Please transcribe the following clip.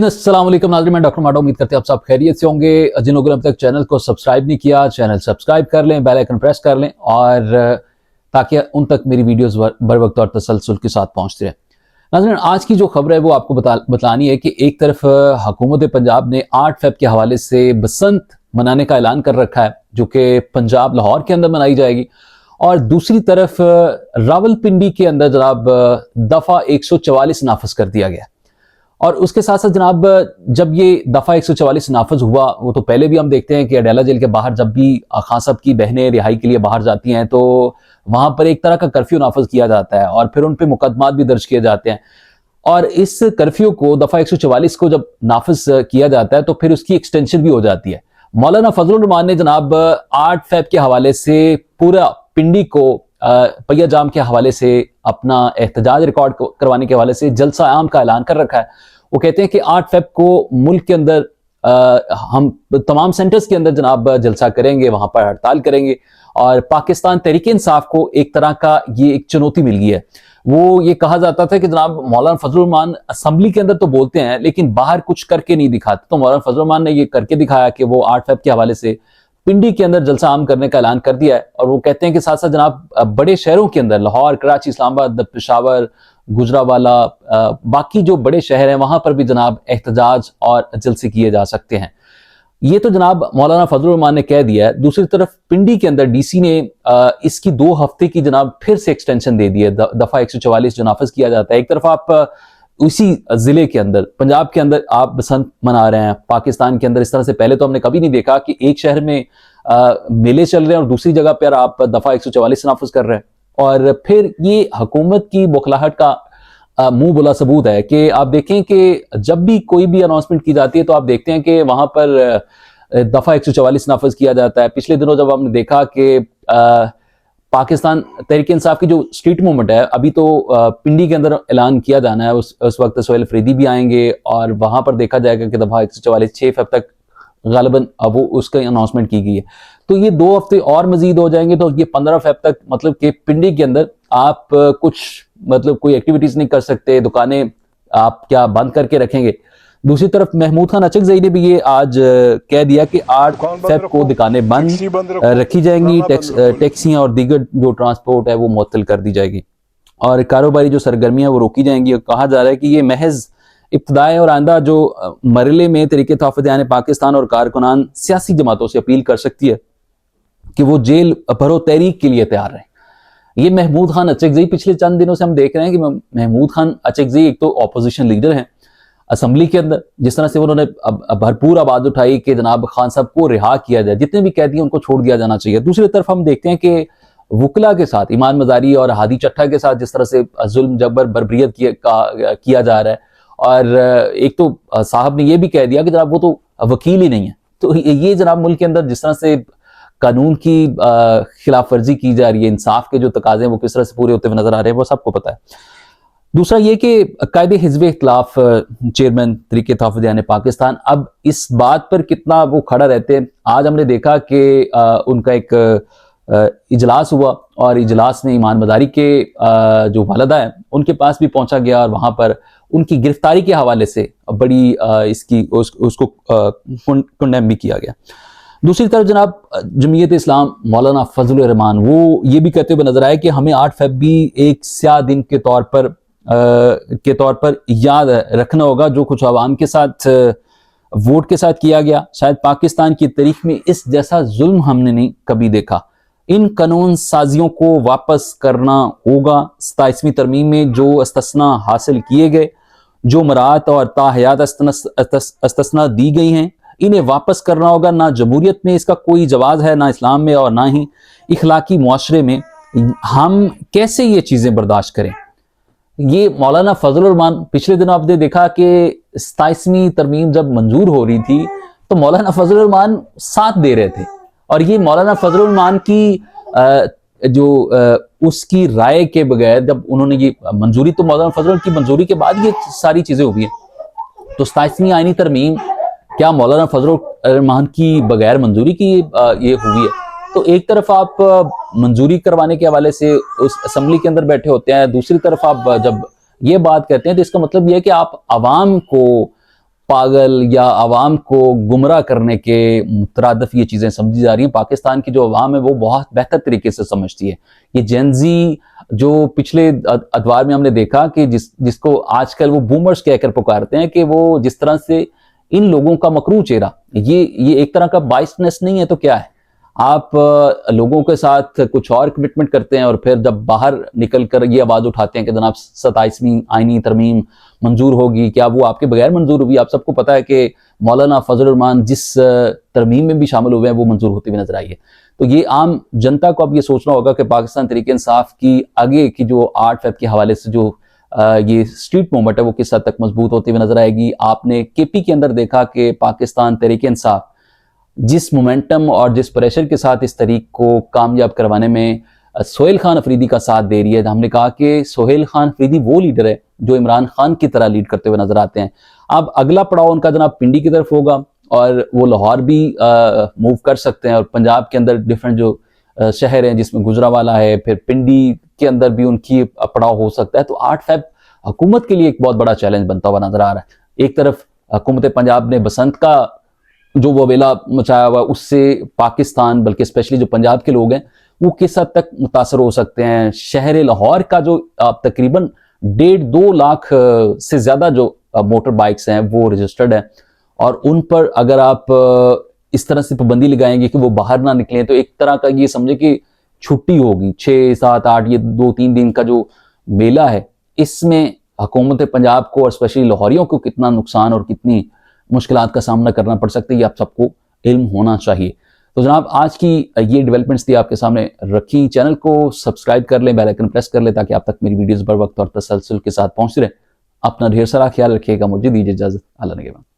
अस्सलाम वालेकुम नाज़रीन, मैं डॉक्टर माडा। उम्मीद करते हैं आप सब खैरियत से होंगे। जिन लोगों ने अब तक चैनल को सब्सक्राइब नहीं किया, चैनल सब्सक्राइब कर लें, बेल आइकन प्रेस कर लें और ताकि उन तक मेरी वीडियोस बर वक्त और तसलसल के साथ पहुंचती रहे। नाज़रीन, आज की जो खबर है वो आपको बतानी है कि एक तरफ हुकूमत पंजाब ने 8 फ़रवरी के हवाले से बसंत मनाने का ऐलान कर रखा है, जो कि पंजाब लाहौर के अंदर मनाई जाएगी, और दूसरी तरफ रावलपिंडी के अंदर जनाब दफ़ा 144 नाफज कर दिया गया। और उसके साथ साथ जनाब जब ये दफ़ा 144 नाफज हुआ, वो तो पहले भी हम देखते हैं कि अडेला जेल के बाहर जब भी खान साहब की बहनें रिहाई के लिए बाहर जाती हैं तो वहां पर एक तरह का कर्फ्यू नाफज किया जाता है और फिर उन पर मुकदमात भी दर्ज किए जाते हैं। और इस कर्फ्यू को दफ़ा 144 को जब नाफज किया जाता है तो फिर उसकी एक्सटेंशन भी हो जाती है। मौलाना फजलुर रहमान ने जनाब 8 फ़रवरी के हवाले से पूरा पिंडी को पहिया जाम के हवाले से अपना एहतजाज रिकॉर्ड करवाने के हवाले से जलसा आम का ऐलान कर रखा है। वो कहते हैं कि 8 फ़रवरी को मुल्क के अंदर हम तमाम सेंटर्स के अंदर जनाब जलसा करेंगे, वहां पर हड़ताल करेंगे। और पाकिस्तान तहरीक इंसाफ को एक तरह का ये एक चुनौती मिल गई है। वो ये कहा जाता था कि जनाब मौलाना फजलुर रहमान असम्बली के अंदर तो बोलते हैं लेकिन बाहर कुछ करके नहीं दिखाते, तो मौलाना फजलुर रहमान ने ये करके दिखाया कि वो 8 फ़रवरी के हवाले से पिंडी के अंदर जलसा आम करने का ऐलान कर दिया है। और वो कहते हैं कि साथ साथ जनाब बड़े शहरों के अंदर लाहौर, कराची, इस्लामाबाद, पेशावर, गुजरावाला, बाकी जो बड़े शहर हैं वहां पर भी जनाब एहतजाज और जलसे किए जा सकते हैं। ये तो जनाब मौलाना फजलुर रहमान ने कह दिया है। दूसरी तरफ पिंडी के अंदर डीसी ने इसकी 2 हफ्ते की जनाब फिर से एक्सटेंशन दे दी है। दफा 144 जो नाफज किया जाता है, एक तरफ आप उसी जिले के अंदर पंजाब के अंदर आप बसंत मना रहे हैं, पाकिस्तान के अंदर इस तरह से पहले तो हमने कभी नहीं देखा कि एक शहर में मेले चल रहे हैं और दूसरी जगह पर आप दफा 144 नाफज कर रहे हैं। और फिर ये हुकूमत की बौखलाहट का मुंह बोला सबूत है कि आप देखें कि जब भी कोई भी अनाउंसमेंट की जाती है तो आप देखते हैं कि वहां पर दफा 144 नाफज किया जाता है। पिछले दिनों जब हमने देखा कि पाकिस्तान तहरीक इंसाफ की जो स्ट्रीट मूवमेंट है, अभी तो पिंडी के अंदर ऐलान किया जाना है, उस वक्त सोहेल अफरीदी भी आएंगे और वहां पर देखा जाएगा कि दफा 144 6 फ़रवरी तक गालिबन वो उसका अनाउंसमेंट की गई है। तो ये 2 हफ्ते और मजीद हो जाएंगे तो ये 15 फ़रवरी तक मतलब कि पिंडी के अंदर आप कुछ मतलब कोई एक्टिविटीज नहीं कर सकते, दुकानें आप क्या बंद करके रखेंगे। दूसरी तरफ महमूद खान अचकज़ई ने भी ये आज कह दिया कि 8 फ़रवरी को दुकानें बंद रखी जाएंगी, टैक्सियां और दीगर जो ट्रांसपोर्ट है वो मुअत्तल कर दी जाएगी और कारोबारी जो सरगर्मियां वो रोकी जाएंगी। और कहा जा रहा है कि ये महज इब्तिदाई और आइंदा जो मरहले में तरीके तहफ़्फ़ुज़ पाकिस्तान और कारकुनान सियासी जमातों से अपील कर सकती है कि वो जेल भरो तहरीक के लिए तैयार रहे। ये महमूद खान अचकज़ई पिछले चंद दिनों से हम देख रहे हैं कि महमूद खान अचकज़ई एक तो ऑपोजिशन लीडर हैं असम्बली के अंदर, जिस तरह से उन्होंने भरपूर आवाज उठाई कि जनाब खान साहब को रिहा किया जाए, जितने भी कैदी उनको छोड़ दिया जाना चाहिए। दूसरी तरफ हम देखते हैं कि वकला के साथ ईमान मजारी और हादी चट्टा के साथ जिस तरह से जुल्म जबर बर्बरियत किया जा रहा है, और एक तो साहब ने यह भी कह दिया कि जनाब वो तो वकील ही नहीं है। तो ये जनाब मुल्क के अंदर जिस तरह से कानून की खिलाफ वर्जी की जा रही है, इंसाफ के जो तकाजे हैं वो किस तरह से पूरे होते हुए नजर आ रहे हैं वो सबको पता है। दूसरा ये कि कायदे हिज़्ब इख्तिलाफ चेयरमैन तहरीक तहफ़्फ़ुज़ पाकिस्तान अब इस बात पर कितना वो खड़ा रहते हैं। आज हमने देखा कि उनका एक इजलास हुआ और इजलास में ईमान मदारी के जो वालिदा है उनके पास भी पहुंचा गया और वहां पर उनकी गिरफ्तारी के हवाले से बड़ी उसको कंडेम भी किया गया। दूसरी तरफ जनाब जमीयत इस्लाम मौलाना फजलुर रहमान वो ये भी कहते हुए नजर आए कि हमें 8 फ़रवरी एक स्याह दिन के तौर पर याद रखना होगा। जो कुछ अवाम के साथ वोट के साथ किया गया, शायद पाकिस्तान की तारीख में इस जैसा जुल्म हमने नहीं कभी देखा। इन कानून साजियों को वापस करना होगा। 27वीं तरमीम में जो इस्तस्ना हासिल किए गए, जो मराहत और ताहयात इस्तस्ना दी गई हैं, इन्हें वापस करना होगा। ना जमहूरियत में इसका कोई जवाज है, ना इस्लाम में, और ना ही इखलाकी मुआशरे में। हम कैसे ये चीजें बर्दाश्त करें। ये मौलाना फजलुर रहमान पिछले दिनों आपने देखा कि 27वीं तरमीम जब मंजूर हो रही थी तो मौलाना फजलुर रहमान साथ दे रहे थे, और ये मौलाना फजलुर रहमान की उसकी राय के बगैर जब उन्होंने ये मंजूरी, तो मौलाना फजलुर की मंजूरी के बाद ये सारी चीजें हुई हैं। तो 27वीं आईनी तरमीम क्या मौलाना फजलुर रहमान की बगैर मंजूरी की ये हुई है? तो एक तरफ आप मंजूरी करवाने के हवाले से उस असम्बली के अंदर बैठे होते हैं, दूसरी तरफ आप जब ये बात करते हैं तो इसका मतलब ये है कि आप आवाम को पागल या आवाम को गुमराह करने के मुतरादिफ ये चीज़ें समझी जा रही हैं। पाकिस्तान की जो आवाम है वो बहुत बेहतर तरीके से समझती है। ये जेनजी जो पिछले अदवार में हमने देखा कि जिसको आजकल वो बूमर्स कहकर पुकारते हैं, कि वो जिस तरह से इन लोगों का मकरू चेहरा, ये एक तरह का बाइसनेस नहीं है तो क्या है? आप लोगों के साथ कुछ और कमिटमेंट करते हैं और फिर जब बाहर निकल कर ये आवाज़ उठाते हैं कि जनाब 27वीं आईनी तरमीम मंजूर होगी, क्या वो आपके बगैर मंजूर हुई? आप सबको पता है कि मौलाना फजल रहमान जिस तरमीम में भी शामिल हुए हैं वो मंजूर होती हुई नजर आई है। तो ये आम जनता को अब ये सोचना होगा कि पाकिस्तान तहरीक इंसाफ की आगे की जो 8 फ़रवरी के हवाले से जो ये स्ट्रीट मूवमेंट है वो किस हद तक मजबूत होती हुई नजर आएगी। आपने केपी के अंदर देखा कि पाकिस्तान तहरीक इंसाफ जिस मोमेंटम और जिस प्रेशर के साथ इस तरीक को कामयाब करवाने में सोहेल खान अफरीदी का साथ दे रही है। हमने कहा कि सोहेल खान अफरीदी वो लीडर है जो इमरान खान की तरह लीड करते हुए नजर आते हैं। अब अगला पड़ाव उनका जनाब पिंडी की तरफ होगा और वो लाहौर भी मूव कर सकते हैं, और पंजाब के अंदर डिफरेंट जो शहर हैं जिसमें गुजरावाला है, फिर पिंडी के अंदर भी उनकी पड़ाव हो सकता है। तो 8 फ़रवरी हुकूमत के लिए एक बहुत बड़ा चैलेंज बनता हुआ नजर आ रहा है। एक तरफ हुकूमत पंजाब ने बसंत का जो वबेला मचाया हुआ, उससे पाकिस्तान बल्कि स्पेशली जो पंजाब के लोग हैं वो किस हद तक मुतासर हो सकते हैं। शहर लाहौर का जो तकरीबन 1.5-2 लाख से ज़्यादा जो मोटर बाइक्स हैं वो रजिस्टर्ड है, और उन पर अगर आप इस तरह से पाबंदी लगाएंगे कि वो बाहर ना निकलें तो एक तरह का ये समझे कि छुट्टी होगी। 6, 7, 8 ये 2-3 दिन का जो मेला है, इसमें हुकूमत पंजाब को और स्पेशली लाहौरियों को कितना नुकसान और कितनी मुश्किलात का सामना करना पड़ सकता है, ये आप सबको इल्म होना चाहिए। तो जनाब आज की ये डेवलपमेंट्स थी आपके सामने रखी। चैनल को सब्सक्राइब कर लें, बेल आइकन प्रेस कर लें ताकि आप तक मेरी वीडियोस बर वक्त और तसलसल के साथ पहुंचती रहे। अपना ढेर सारा ख्याल रखिएगा। मुझे दीजिए इजाजत। अल्लाह ने